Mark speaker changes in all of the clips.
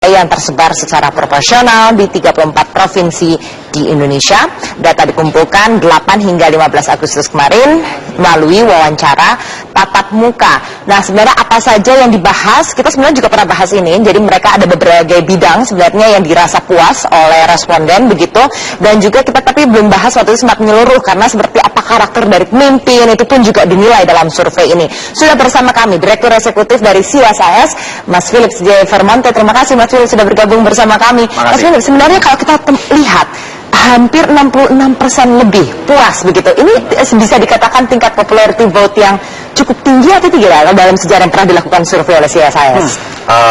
Speaker 1: yang tersebar secara proporsional di 34 provinsi di Indonesia. Data dikumpulkan 8 hingga 15 Agustus kemarin melalui wawancara tatap muka. Nah, sebenarnya apa saja yang dibahas? Kita sebenarnya juga pernah bahas ini. Jadi mereka ada berbagai bidang sebenarnya yang dirasa puas oleh responden begitu. Dan juga kita tapi belum bahas waktu itu sempat menyeluruh karena seperti apa karakter dari pemimpin itu pun juga dinilai dalam survei ini. Sudah bersama kami Direktur Eksekutif dari CSIS, Mas Philips J. Vermonte. Terima kasih Mas Philips sudah bergabung bersama kami. Mas Philips, sebenarnya kalau kita lihat hampir 66% lebih puas begitu. Ini bisa dikatakan tingkat popularity vote yang cukup tinggi atau tidak dalam sejarah yang pernah dilakukan survei oleh CSIS?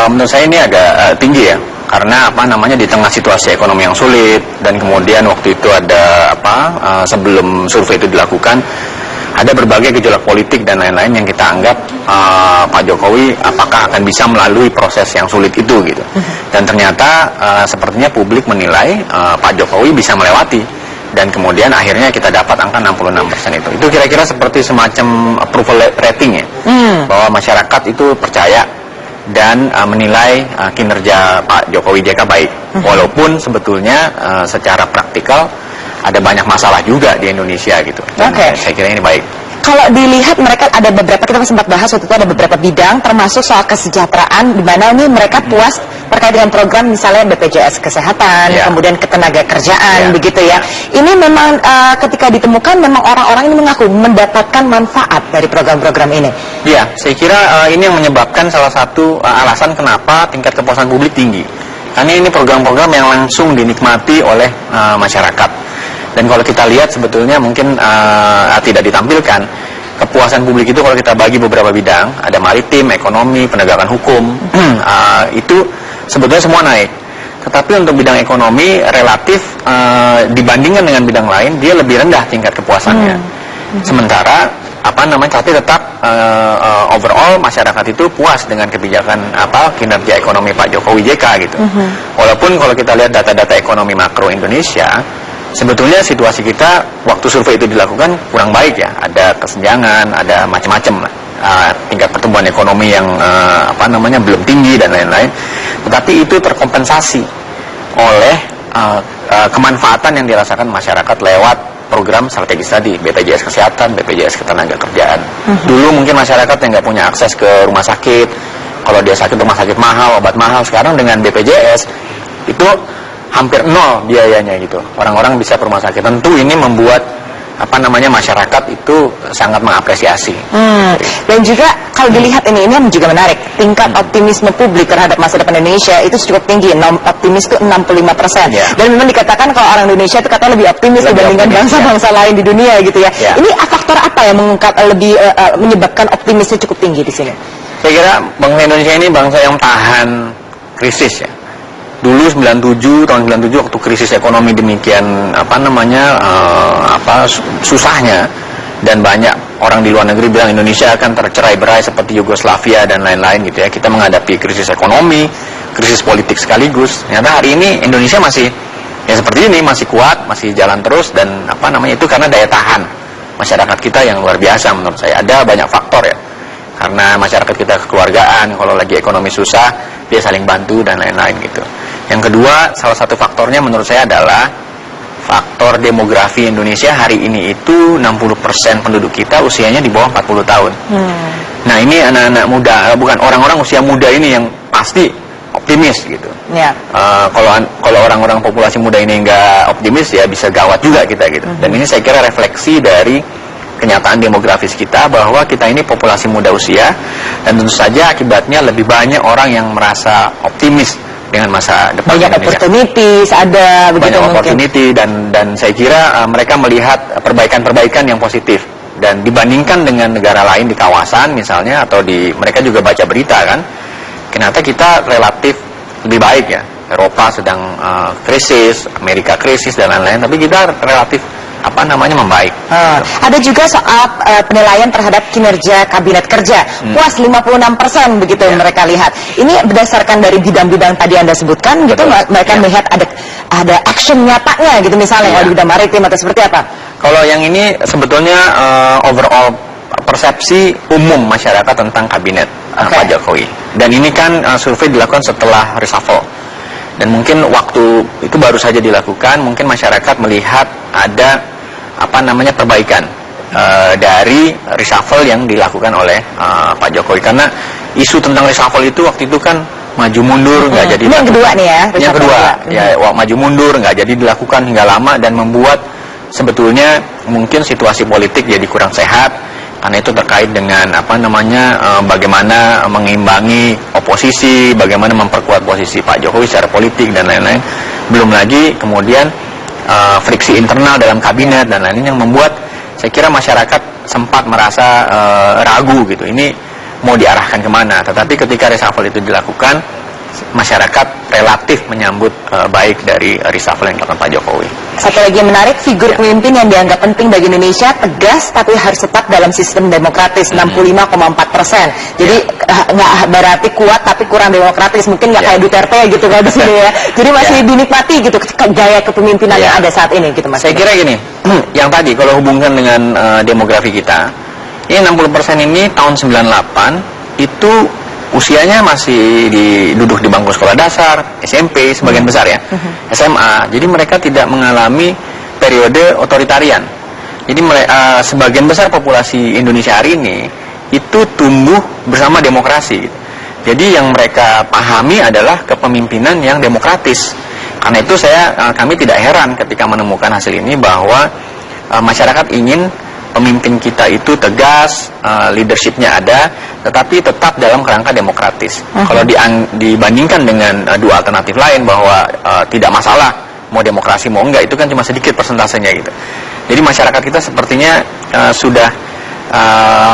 Speaker 2: Menurut saya ini agak tinggi ya. Karena di tengah situasi ekonomi yang sulit dan kemudian waktu itu ada sebelum survei itu dilakukan ada berbagai gejolak politik dan lain-lain yang kita anggap Pak Jokowi apakah akan bisa melalui proses yang sulit itu gitu. Dan ternyata sepertinya publik menilai Pak Jokowi bisa melewati dan kemudian akhirnya kita dapat angka 66% itu. Itu kira-kira seperti semacam approval rating ya. Bahwa masyarakat itu percaya dan menilai kinerja Pak Jokowi JK baik. Walaupun sebetulnya secara praktikal ada banyak masalah juga di Indonesia gitu. Dan saya kira ini baik.
Speaker 1: Kalau dilihat mereka ada beberapa, kita sempat bahas waktu itu ada beberapa bidang termasuk soal kesejahteraan di mana ini mereka puas terkait dengan program misalnya BPJS Kesehatan, kemudian ketenaga kerjaan begitu ya. Ini memang ketika ditemukan memang orang-orang ini mengaku mendapatkan manfaat dari program-program ini.
Speaker 2: Iya, saya kira ini yang menyebabkan salah satu alasan kenapa tingkat kepuasan publik tinggi. Karena ini program-program yang langsung dinikmati oleh masyarakat. Dan kalau kita lihat sebetulnya mungkin tidak ditampilkan kepuasan publik itu kalau kita bagi beberapa bidang, ada maritim, ekonomi, penegakan hukum, itu sebetulnya semua naik. Tetapi untuk bidang ekonomi relatif dibandingkan dengan bidang lain dia lebih rendah tingkat kepuasannya. Sementara tapi tetap overall masyarakat itu puas dengan kebijakan kinerja ekonomi Pak Jokowi JK gitu. Walaupun kalau kita lihat data-data ekonomi makro Indonesia sebetulnya situasi kita waktu survei itu dilakukan kurang baik ya, ada kesenjangan, ada macam-macam lah, tingkat pertumbuhan ekonomi yang belum tinggi dan lain-lain. Tetapi itu terkompensasi oleh kemanfaatan yang dirasakan masyarakat lewat program strategis tadi, BPJS Kesehatan, BPJS Ketenagakerjaan. Dulu mungkin masyarakat yang nggak punya akses ke rumah sakit, kalau dia sakit rumah sakit mahal, obat mahal. Sekarang dengan BPJS itu hampir nol biayanya gitu. Orang-orang bisa ke rumah sakit. Tentu ini membuat masyarakat itu sangat mengapresiasi.
Speaker 1: Dan juga kalau dilihat ini juga menarik. Tingkat optimisme publik terhadap masa depan Indonesia itu cukup tinggi. Optimis itu 65%. Dan memang dikatakan kalau orang Indonesia itu katanya lebih optimis dibandingkan bangsa-bangsa lain di dunia gitu ya. Ini faktor apa yang menyebabkan optimisnya cukup tinggi di sini?
Speaker 2: Saya kira bangsa Indonesia ini bangsa yang tahan krisis ya. Dulu tahun 97 waktu krisis ekonomi demikian susahnya dan banyak orang di luar negeri bilang Indonesia akan tercerai-berai seperti Yugoslavia dan lain-lain gitu ya. Kita menghadapi krisis ekonomi, krisis politik sekaligus. Ternyata hari ini Indonesia masih seperti ini, masih kuat, masih jalan terus dan itu karena daya tahan masyarakat kita yang luar biasa menurut saya. Ada banyak faktor ya. Karena masyarakat kita kekeluargaan, kalau lagi ekonomi susah, dia saling bantu dan lain-lain gitu. Yang kedua, salah satu faktornya menurut saya adalah faktor demografi Indonesia hari ini itu 60% penduduk kita usianya di bawah 40 tahun. Nah ini anak-anak muda, bukan orang-orang usia muda ini yang pasti optimis gitu. Kalau orang-orang populasi muda ini nggak optimis ya bisa gawat juga kita gitu. Dan ini saya kira refleksi dari kenyataan demografis kita bahwa kita ini populasi muda usia dan tentu saja akibatnya lebih banyak orang yang merasa optimis dengan masa depan
Speaker 1: banyak
Speaker 2: Indonesia.
Speaker 1: Opportunities ada begitu
Speaker 2: banyak
Speaker 1: mungkin.
Speaker 2: Opportunity dan saya kira mereka melihat perbaikan-perbaikan yang positif dan dibandingkan dengan negara lain di kawasan misalnya atau mereka juga baca berita kan ternyata kita relatif lebih baik ya. Eropa sedang krisis, Amerika krisis dan lain-lain, tapi kita relatif membaik.
Speaker 1: Ada juga soal penilaian terhadap kinerja kabinet kerja. Puas 56% begitu mereka lihat. Ini berdasarkan dari bidang-bidang tadi Anda sebutkan gitu, mereka melihat ada action nyatanya gitu misalnya kalau di bidang maritim atau seperti apa?
Speaker 2: Kalau yang ini sebetulnya overall persepsi umum masyarakat tentang kabinet Pak Jokowi. Dan ini kan survei dilakukan setelah reshuffle. Dan mungkin waktu itu baru saja dilakukan, mungkin masyarakat melihat ada perbaikan dari reshuffle yang dilakukan oleh Pak Jokowi. Karena isu tentang reshuffle itu waktu itu kan maju mundur nggak jadi.
Speaker 1: Ini yang kedua nih ya.
Speaker 2: Yang kedua ya maju mundur nggak jadi dilakukan hingga lama dan membuat sebetulnya mungkin situasi politik jadi kurang sehat. Karena itu terkait dengan bagaimana mengimbangi oposisi, bagaimana memperkuat posisi Pak Jokowi secara politik dan lain-lain. Belum lagi kemudian friksi internal dalam kabinet dan lain-lain yang membuat saya kira masyarakat sempat merasa ragu gitu. Ini mau diarahkan kemana? Tetapi ketika reshuffle itu dilakukan, masyarakat relatif menyambut baik dari reshuffle yang dilakukan Pak Jokowi.
Speaker 1: Satu lagi yang menarik, figur pemimpin yang dianggap penting bagi Indonesia, tegas tapi harus tetap dalam sistem demokratis, 65,4%. Jadi nggak berarti kuat tapi kurang demokratis, mungkin nggak kayak Duterte gitu kan di sini ya. Jadi masih dinikmati gitu gaya kepemimpinan yang ada saat ini gitu Mas.
Speaker 2: Saya kira gini, yang tadi kalau hubungkan dengan demografi kita, ini 60% ini tahun 98 itu usianya masih duduk di bangku sekolah dasar, SMP, sebagian besar ya, SMA. Jadi mereka tidak mengalami periode otoritarian. Jadi sebagian besar populasi Indonesia hari ini itu tumbuh bersama demokrasi. Jadi yang mereka pahami adalah kepemimpinan yang demokratis. Karena itu kami tidak heran ketika menemukan hasil ini bahwa masyarakat ingin pemimpin kita itu tegas, leadershipnya ada, tetapi tetap dalam kerangka demokratis. Kalau dibandingkan dengan dua alternatif lain bahwa tidak masalah mau demokrasi mau enggak, itu kan cuma sedikit persentasenya gitu. Jadi masyarakat kita sepertinya sudah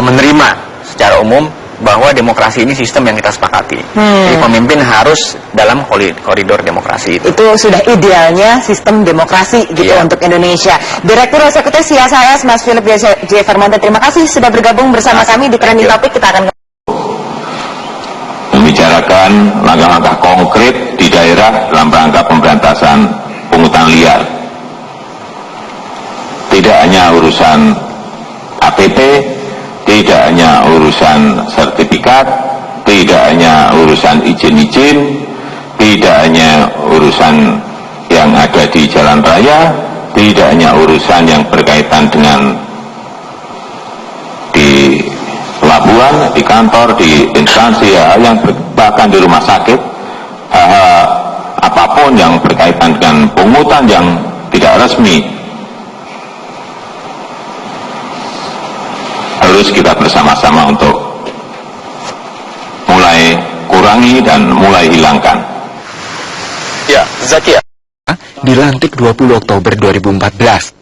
Speaker 2: menerima secara umum bahwa demokrasi ini sistem yang kita sepakati. Jadi pemimpin harus dalam koridor demokrasi itu.
Speaker 1: Itu sudah idealnya sistem demokrasi gitu untuk Indonesia. Direktur Eksekutif CSIS Mas Philip J. Vermonte, terima kasih sudah bergabung bersama kami di Trending Topic. Kita akan
Speaker 3: membicarakan langkah-langkah konkret di daerah dalam rangka pemberantasan pungutan liar. Tidak hanya urusan KTP, tidak hanya urusan sertifikat, tidak hanya urusan izin-izin, tidak hanya urusan yang ada di jalan raya, tidak hanya urusan yang berkaitan dengan di pelabuhan, di kantor, di instansi, yang bahkan di rumah sakit, apapun yang berkaitan dengan pungutan yang tidak resmi, harus kita bersama-sama untuk mulai kurangi dan mulai hilangkan.
Speaker 2: Ya, Zakia.
Speaker 4: Dilantik 20 Oktober 2014.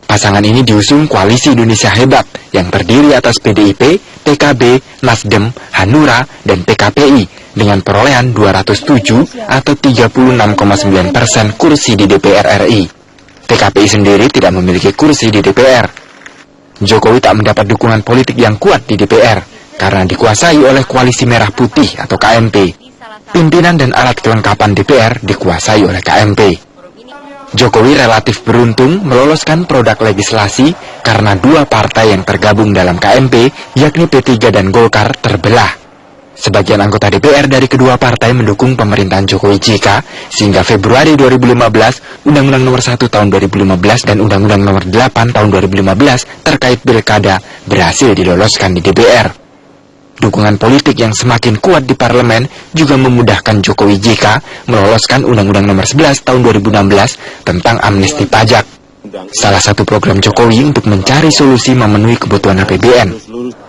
Speaker 4: Pasangan ini diusung Koalisi Indonesia Hebat yang terdiri atas PDIP, PKB, Nasdem, Hanura, dan PKPI dengan perolehan 207 atau 36,9% kursi di DPR RI. PKPI sendiri tidak memiliki kursi di DPR. Jokowi tak mendapat dukungan politik yang kuat di DPR karena dikuasai oleh Koalisi Merah Putih atau KMP. Pimpinan dan alat kelengkapan DPR dikuasai oleh KMP. Jokowi relatif beruntung meloloskan produk legislasi karena dua partai yang tergabung dalam KMP, yakni P3 dan Golkar, terbelah. Sebagian anggota DPR dari kedua partai mendukung pemerintahan Jokowi JK, sehingga Februari 2015, Undang-Undang Nomor 1 Tahun 2015 dan Undang-Undang Nomor 8 Tahun 2015 terkait pilkada berhasil diloloskan di DPR. Dukungan politik yang semakin kuat di parlemen juga memudahkan Jokowi JK meloloskan Undang-Undang Nomor 11 Tahun 2016 tentang amnesti pajak. Salah satu program Jokowi untuk mencari solusi memenuhi kebutuhan APBN.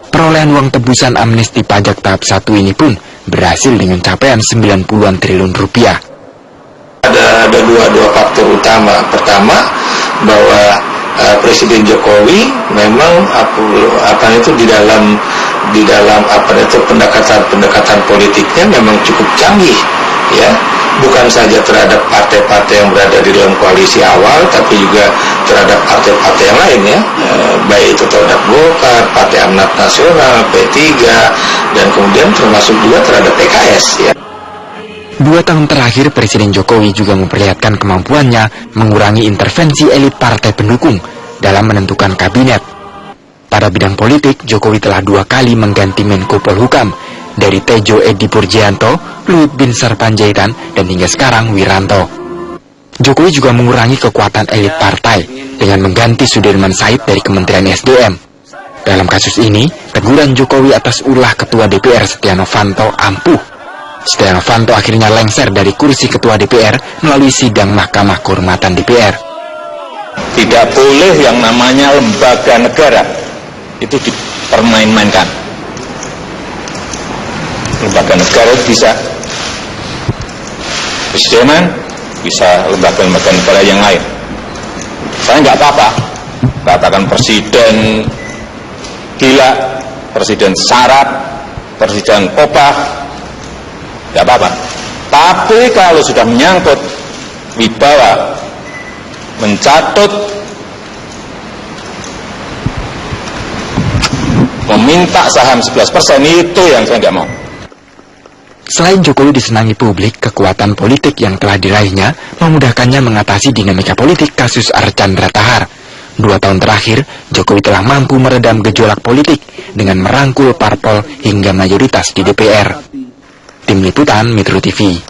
Speaker 4: Perolehan uang tebusan amnesti pajak tahap 1 ini pun berhasil dengan capaian 90-an triliun rupiah.
Speaker 5: Ada dua faktor utama. Pertama, bahwa Presiden Jokowi memang di dalam pendekatan politiknya memang cukup canggih, ya. Bukan saja terhadap partai-partai yang berada di dalam koalisi awal, tapi juga terhadap partai-partai yang lain, ya, baik itu terhadap Golkar, Partai Amanat Nasional, P3, dan kemudian termasuk juga terhadap PKS, ya.
Speaker 4: 2 tahun terakhir Presiden Jokowi juga memperlihatkan kemampuannya mengurangi intervensi elit partai pendukung dalam menentukan kabinet. Pada bidang politik, Jokowi telah 2 kali mengganti Menko Polhukam, dari Tejo Edi Purjianto, Luhut Binsar Panjaitan, dan hingga sekarang Wiranto. Jokowi juga mengurangi kekuatan elit partai dengan mengganti Sudirman Said dari Kementerian SDM. Dalam kasus ini, teguran Jokowi atas ulah Ketua DPR Setia Novanto ampuh. Setia Novanto akhirnya lengser dari kursi Ketua DPR melalui sidang Mahkamah Kehormatan DPR.
Speaker 3: Tidak boleh yang namanya lembaga negara itu dipermain-mainkan. Lembaga negara itu bisa presidenan, bisa lembaga-lembaga negara yang lain. Saya nggak apa-apa katakan presiden gila, presiden syarat, presiden kopah, nggak apa-apa. Tapi kalau sudah menyangkut wibawa, mencatut, meminta saham 11%, itu yang saya nggak mau.
Speaker 4: Selain Jokowi disenangi publik, kekuatan politik yang telah diraihnya memudahkannya mengatasi dinamika politik kasus Archandra Tahar. 2 tahun terakhir, Jokowi telah mampu meredam gejolak politik dengan merangkul parpol hingga mayoritas di DPR. Tim Liputan Metro TV.